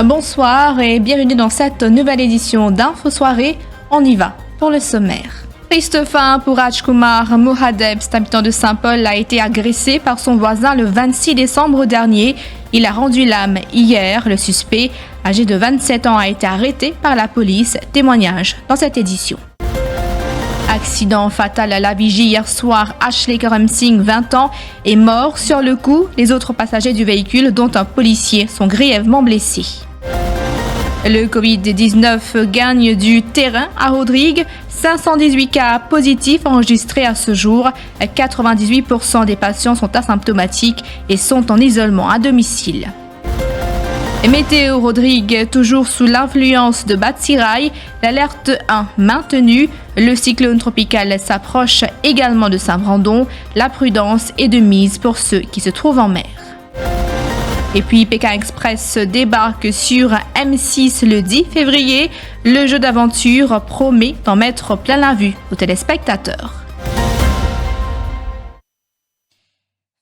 Bonsoir et bienvenue dans cette nouvelle édition d'Info Soirée. On y va pour le sommaire. Triste fin pour Rajkumar Mohadeb, cet habitant de Saint-Paul, a été agressé par son voisin le 26 décembre dernier. Il a rendu l'âme hier. Le suspect, âgé de 27 ans, a été arrêté par la police. Témoignage dans cette édition. Accident fatal à la vigie hier soir. Ashley Karam Singh, 20 ans, est mort sur le coup. Les autres passagers du véhicule, dont un policier, sont grièvement blessés. Le Covid-19 gagne du terrain à Rodrigue. 518 cas positifs enregistrés à ce jour. 98% des patients sont asymptomatiques et sont en isolement à domicile. Météo Rodrigue, toujours sous l'influence de Batsirai, l'alerte 1 maintenue. Le cyclone tropical s'approche également de Saint-Brandon. La prudence est de mise pour ceux qui se trouvent en mer. Et puis Pékin Express débarque sur M6 le 10 février. Le jeu d'aventure promet d'en mettre plein la vue aux téléspectateurs.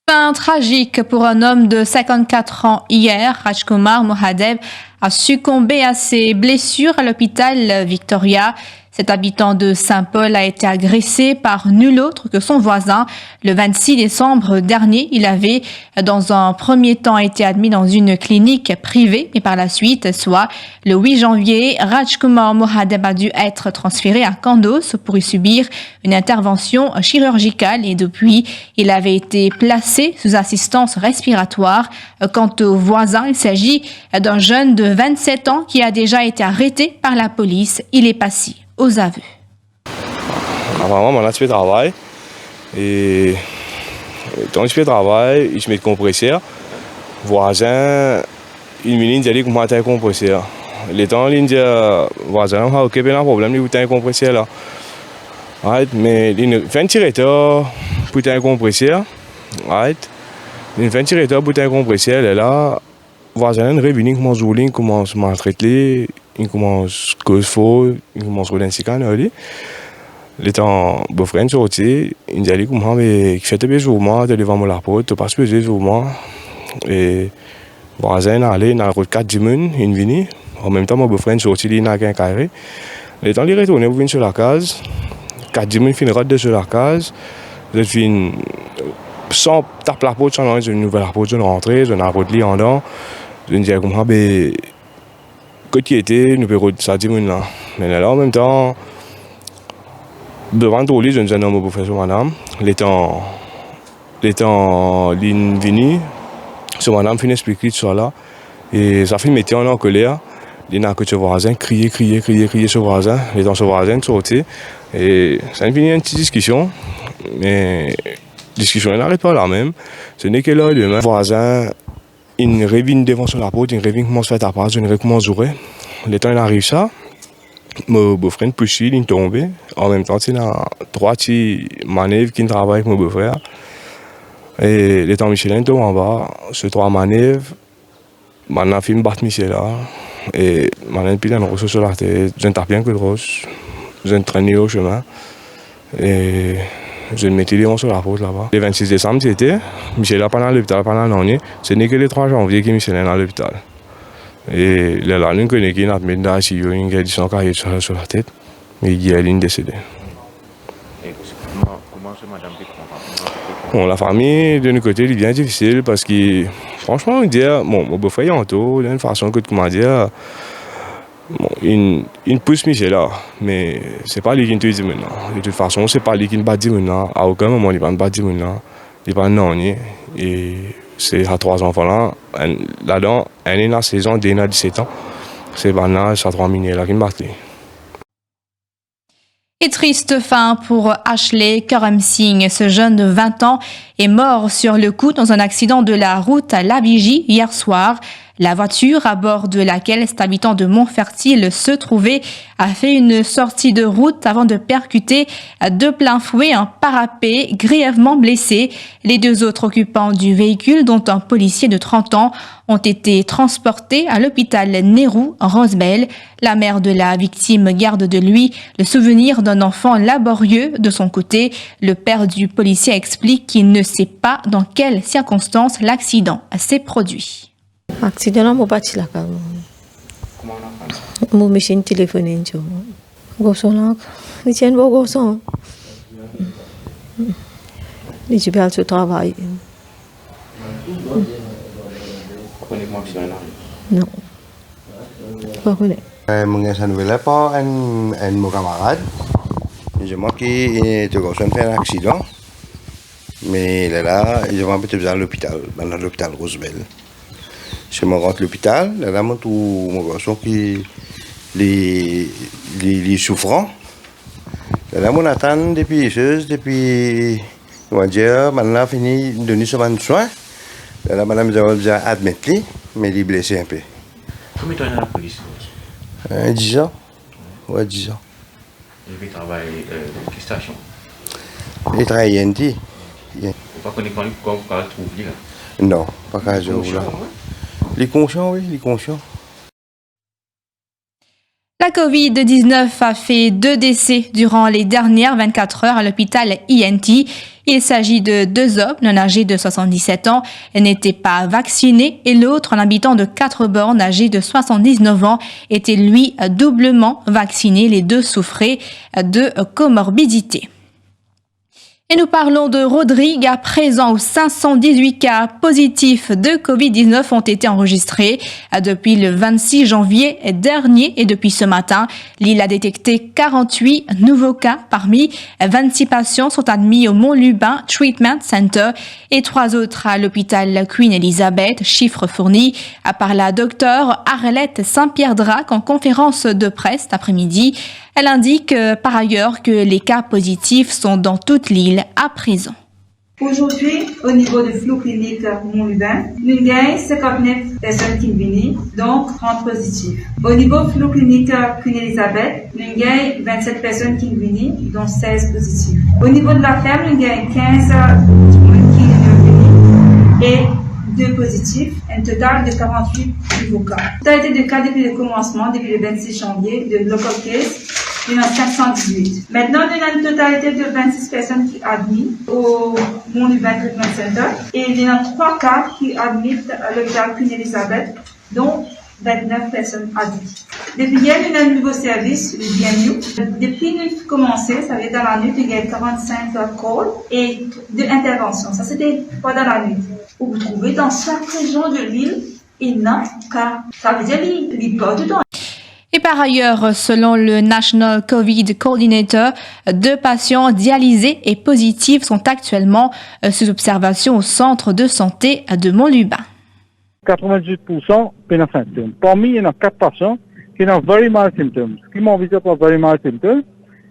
Fin tragique pour un homme de 54 ans hier. Rajkumar Mohadeb a succombé à ses blessures à l'hôpital Victoria. Cet habitant de Saint-Paul a été agressé par nul autre que son voisin. Le 26 décembre dernier, il avait dans un premier temps été admis dans une clinique privée, mais par la suite, soit le 8 janvier, Rajkumar Mohadeb a dû être transféré à Kandos pour y subir une intervention chirurgicale et depuis, il avait été placé sous assistance respiratoire. Quant au voisin, il s'agit d'un jeune de 27 ans qui a déjà été arrêté par la police. Il est passé aux aveux. Apparemment, mon aspect travail. Et dans l'aspect travail, il se met de compresseur. Voisin, il me dit qu'il y a un compresseur. Les temps, il dit voisin, ok, il y a un problème, il y a un compresseur là. Right? Mais il fait un tirateur pour un compresseur. Right? Il fait un tirateur pour un compresseur. Et là, voisin, il revient, il commence à rouler, il commence à maltraiter. Il commence à cause faux, il commence à rouler un cican. Les temps, mon frère sorti, il dit qu'il fait des mouvements, il devant la porte, il passe plus de mouvements. Et le voisin est allé, il a route 4 dimanches, il est venu. En même temps, mon beau-frère sorti, il n'a qu'un carré. Les temps, il est retourné pour venir sur la case. 4 dimanches, il finit sur la case. Je finis sans taper la porte, sans une nouvelle porte, je rentre, je n'ai pas de lit en dedans. Je me dis que tu étais, nous pouvons ça dire là. Mais là, en même temps, devant le lit, je ne sais pas si je faire madame. Les temps, venu, sur madame, finit expliquer tout ça là. Et ça fait mettre en colère. Il n'a que ce voisin, crier sur voisin. Les temps, ce voisin sorti. Et ça a fini une petite discussion. Mais la discussion n'arrête pas là même. Ce n'est que là, le voisin. Il revient devant sur la porte, il revient commence à faire ta passe, il recommence à jouer. Le temps il arrive ça, mon beau-frère pousse, il est tombé. En même temps, il y a 3 petites manœuvres qui travaillent avec mon beau-frère. Et le temps Michelin tombe en bas, ces 3 manœuvres, maintenant il me bat Michel là. Et maintenant il a un rosseau sur la tête, je ne tape bien que le rose, je ne traîne au chemin. Et je le mettais devant sur la porte là-bas. Le 26 décembre, c'était. Michel a pas dans l'hôpital pendant l'année. Ce n'est que le 3 janvier que Michel est dans l'hôpital. Et là, nous connaissons qu'il a mis dans la chirurgie, il a dit son carrière sur la tête. Mais il est décédé. Et comment c'est madame qui comprend? Bon, la famille, de notre côté, est bien difficile parce que, franchement, mon beau-frère est en taux, d'une façon que, comment dire, bon, il pousse Michel là, mais c'est pas lui qui te dit maintenant. De toute façon, c'est pas lui qui ne bat dit maintenant. À aucun moment, il ne va pas dire maintenant. Il va non. Et c'est à 3 enfants là. Là-dedans, un est dans 16 ans, deux est 17 ans. C'est maintenant, c'est à 3 minutes là qui me battent. Et triste fin pour Ashley Karam Singh. Ce jeune de 20 ans est mort sur le coup dans un accident de la route à La Vigie hier soir. La voiture à bord de laquelle cet habitant de Montfertil se trouvait a fait une sortie de route avant de percuter de plein fouet un parapet grièvement blessé. Les 2 autres occupants du véhicule, dont un policier de 30 ans, ont été transportés à l'hôpital Nehru Rosebel. La mère de la victime garde de lui le souvenir d'un enfant laborieux. De son côté, le père du policier explique qu'il ne sait pas dans quelles circonstances l'accident s'est produit. Accident là, mon bâti là. Mon machine téléphonique, tu vois. Garçon là, il tient bon garçon. Il est bien au travail. Vous connaissez moi qui suis là? Non. Pas connu. Mengenai nouvelle pas un mon camarade. Je vois qu'il est fait un accident. Mais là, je vais peut-être à l'hôpital, dans l'hôpital Roosevelt. Je me rends à l'hôpital, là, mon garçon qui les souffrant. Là, mon attend depuis, on va dire, maintenant fini de donner soin soins. Là, madame, j'ai déjà admettre, mais il est blessé un peu. Combien de temps dans la police? 10 ans. Ouais, 10 ans. Il travaille quelle station? Il travaille à NT. Vous ne connaissez pas quand vous trouvez là? Non, pas qu'un jour là. Les conscients, oui, les conscients. La Covid-19 a fait 2 décès durant les dernières 24 heures à l'hôpital INT. Il s'agit de 2 hommes, l'un âgé de 77 ans n'était pas vacciné et l'autre, un habitant de 4 bornes âgé de 79 ans, était lui doublement vacciné. Les 2 souffraient de comorbidité. Et nous parlons de Rodrigue. À présent, où 518 cas positifs de Covid-19 ont été enregistrés depuis le 26 janvier dernier. Et depuis ce matin, l'île a détecté 48 nouveaux cas. Parmi 26 patients sont admis au Mont-Lubin Treatment Center et 3 autres à l'hôpital Queen Elizabeth. Chiffre fourni par la docteure Arlette Saint-Pierre-Drac en conférence de presse cet après-midi. Elle indique par ailleurs que les cas positifs sont dans toute l'île à présent. Aujourd'hui, au niveau du flux clinique Mont-Lubin, nous avons 59 personnes qui viennent, donc 30 positifs. Au niveau du flux clinique Queen Elizabeth, nous avons 27 personnes qui viennent, dont 16 positifs. Au niveau de la ferme, nous avons 15 qui viennent et 2 positifs, un total de 48 nouveaux cas. Totalité de cas depuis le commencement, depuis le 26 janvier, de local case, il y en a 518. Maintenant, il y a une totalité de 26 personnes qui admises au Mont-Lubin Treatment Center et il y en a 3 cas qui admettent à l'hôpital Queen Elizabeth, dont 29 personnes admises. Depuis hier, il y a un nouveau service, le BNU. Depuis nous commencé, ça veut dire dans la nuit, il y a 45 calls et 2 interventions. Ça, c'était pas dans la nuit. Vous trouvez dans chaque région de l'île, il y a un cas. Ça veut dire qu'il n'y a pas dedans. Et par ailleurs, selon le National COVID Coordinator, 2 patients dialysés et positifs sont actuellement sous observation au centre de santé de Mont-Lubin. 98% ont des symptômes. Parmi, il y en a 4 patients qui ont very mild symptoms. Ce qui m'ont visité par very mild symptoms,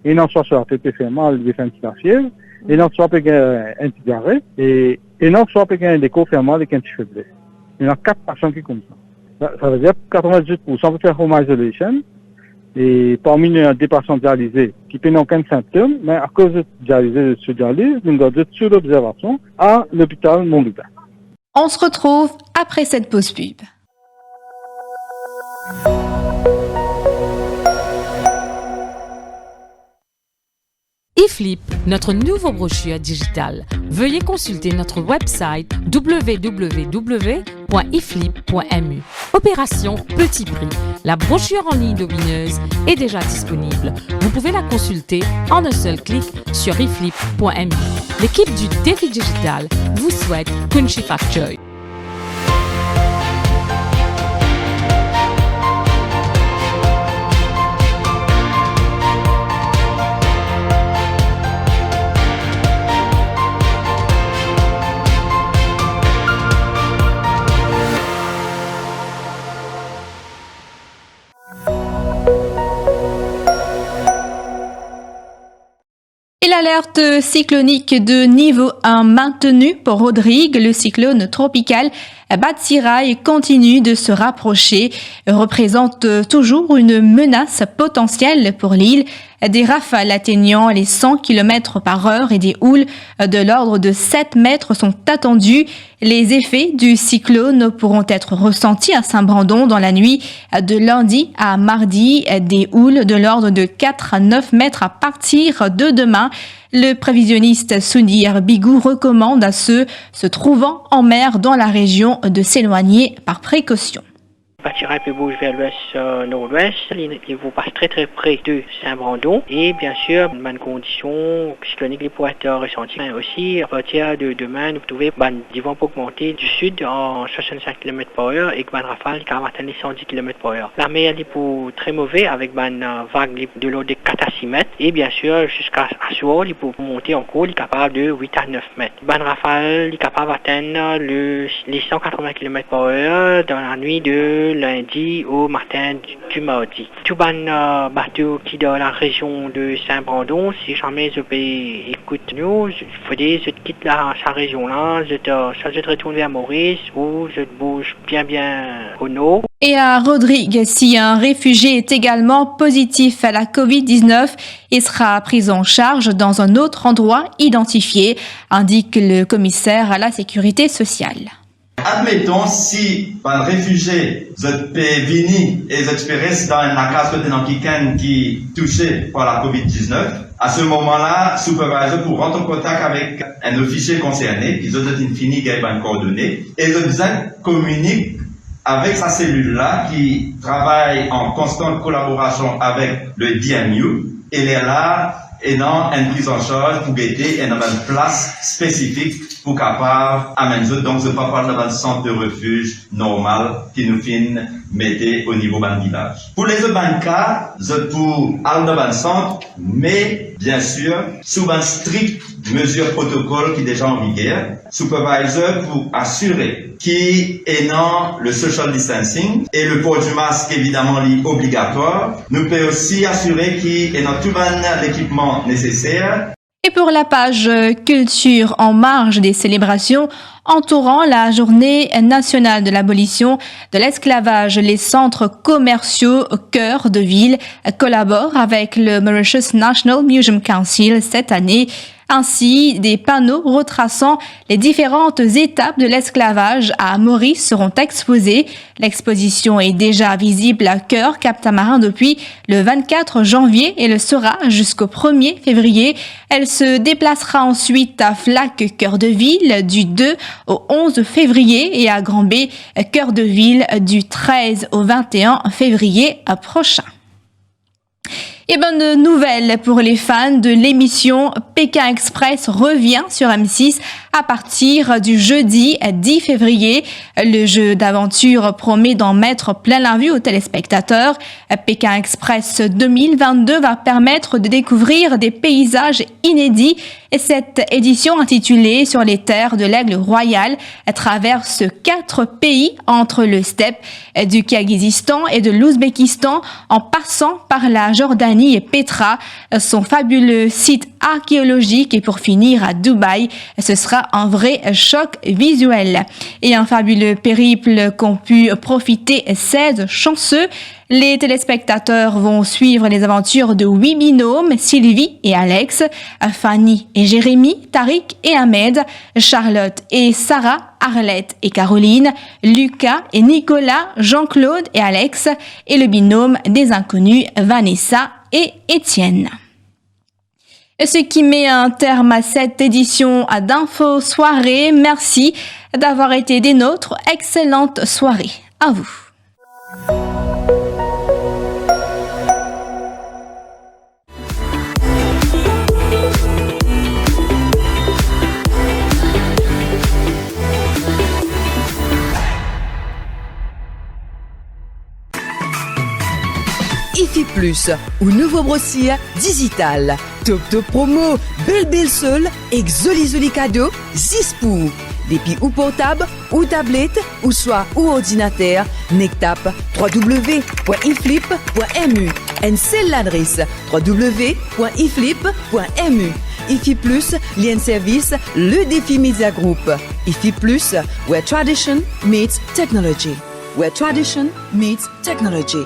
il y en a soit ça fait mal, il fait la fièvre, il y en a soit un petit diarrhée, et il y en a soit un déco fait mal avec un petit faiblesse. Il y en a 4 patients qui comme ça. Ça veut dire que 98% peut faire home isolation. Et parmi les des patients dialysés qui n'ont aucun symptôme, mais à cause de dialyse, nous avons deux sur l'observation à l'hôpital Mont-Lubin. On se retrouve après cette pause pub. iFlip, notre nouveau brochure digital. Veuillez consulter notre website www.iflip.mu. Opération Petit Prix. La brochure en ligne lumineuse est déjà disponible. Vous pouvez la consulter en un seul clic sur iflip.mu. L'équipe du Défi Digital vous souhaite Kunchi Pak Choy. L'alerte cyclonique de niveau 1 maintenue pour Rodrigue, le cyclone tropical Batsirai continue de se rapprocher, représente toujours une menace potentielle pour l'île. Des rafales atteignant les 100 km par heure et des houles de l'ordre de 7 mètres sont attendues. Les effets du cyclone pourront être ressentis à Saint-Brandon dans la nuit de lundi à mardi. Des houles de l'ordre de 4 à 9 mètres à partir de demain. Le prévisionniste Soundir Bigou recommande à ceux se trouvant en mer dans la région de s'éloigner par précaution. À partir tirage plus bouge vers l'ouest-nord-ouest. Il vous passe très très près de Saint-Brandon. Et bien sûr, une condition cyclonique qui pourrait être ressentie. Aussi, à partir de demain, vous trouvez des vents pour augmenter du sud en 65 km/h et une rafale qui va atteindre 110 km/h. La mer est pour très mauvais avec une vague de l'ordre de 4 à 6 mètres. Et bien sûr, jusqu'à soir, il peut monter encore, il est capable de 8 à 9 mètres. Une rafale est capable d'atteindre les 180 km/h dans la nuit de lundi au matin du mardi. Tout le bateau qui est dans la région de Saint-Brandon, si jamais je peux écouter nous, il faudrait que je quitte sa région-là, je retourne vers Maurice ou je bouge bien au nord. Et à Rodrigue, si un réfugié est également positif à la COVID-19, il sera pris en charge dans un autre endroit identifié, indique le commissaire à la sécurité sociale. Admettons, si un réfugié peut venir et rester dans la case qui est touché par la COVID-19, à ce moment-là, le superviseur pour rentrer en contact avec un officier concerné, qui a fini qui a une coordonnée, et le besoin communique avec sa cellule-là qui travaille en constante collaboration avec le DMU, elle est là et dans une prise en charge pour aider une place spécifique pour capable amener. Donc, je ne parle pas d'un centre de refuge normal qui nous mettre au niveau d'un village. Pour les autres cas, je peux aller dans un centre, mais bien sûr, sous un strict mesure protocole qui est déjà en vigueur, supervisor pour assurer qui est dans le social distancing et le port du masque évidemment obligatoire. Nous pouvons aussi assurer qui est dans tout l'équipement nécessaire. Et pour la page culture en marge des célébrations entourant la journée nationale de l'abolition de l'esclavage, les centres commerciaux au cœur de ville collaborent avec le Mauritius National Museum Council cette année. Ainsi, des panneaux retraçant les différentes étapes de l'esclavage à Maurice seront exposés. L'exposition est déjà visible à Cœur Cap-Tamarin depuis le 24 janvier et le sera jusqu'au 1er février. Elle se déplacera ensuite à Flac, Cœur de Ville, du 2 au 11 février et à Grand-B, Cœur de Ville, du 13 au 21 février prochain. Et bonne nouvelle pour les fans de l'émission Pékin Express revient sur M6 à partir du jeudi 10 février. Le jeu d'aventure promet d'en mettre plein la vue aux téléspectateurs. Pékin Express 2022 va permettre de découvrir des paysages inédits et cette édition intitulée Sur les terres de l'Aigle Royal traverse 4 pays entre le steppe du Kirghizistan et de l'Ouzbékistan en passant par la Jordanie et Petra, son fabuleux site archéologique et pour finir à Dubaï, ce sera un vrai choc visuel. Et un fabuleux périple qu'ont pu profiter 16 chanceux. Les téléspectateurs vont suivre les aventures de 8 binômes, Sylvie et Alex, Fanny et Jérémy, Tariq et Ahmed, Charlotte et Sarah, Arlette et Caroline, Lucas et Nicolas, Jean-Claude et Alex, et le binôme des inconnus, Vanessa et Étienne. Ce qui met un terme à cette édition d'Info Soirée. Merci d'avoir été des nôtres. Excellente soirée à vous. IFI Plus ou nouveau brossier digital. Top promo, belle seul, exoli cadeau, 6 pour. Depuis ou portable, ou tablette, ou soit ou ordinateur, nectap www.iflip.mu. Et c'est l'adresse www.iflip.mu. IFI Plus, lien service, le défi Media Group. IFI Plus, where tradition meets technology. Where tradition meets technology.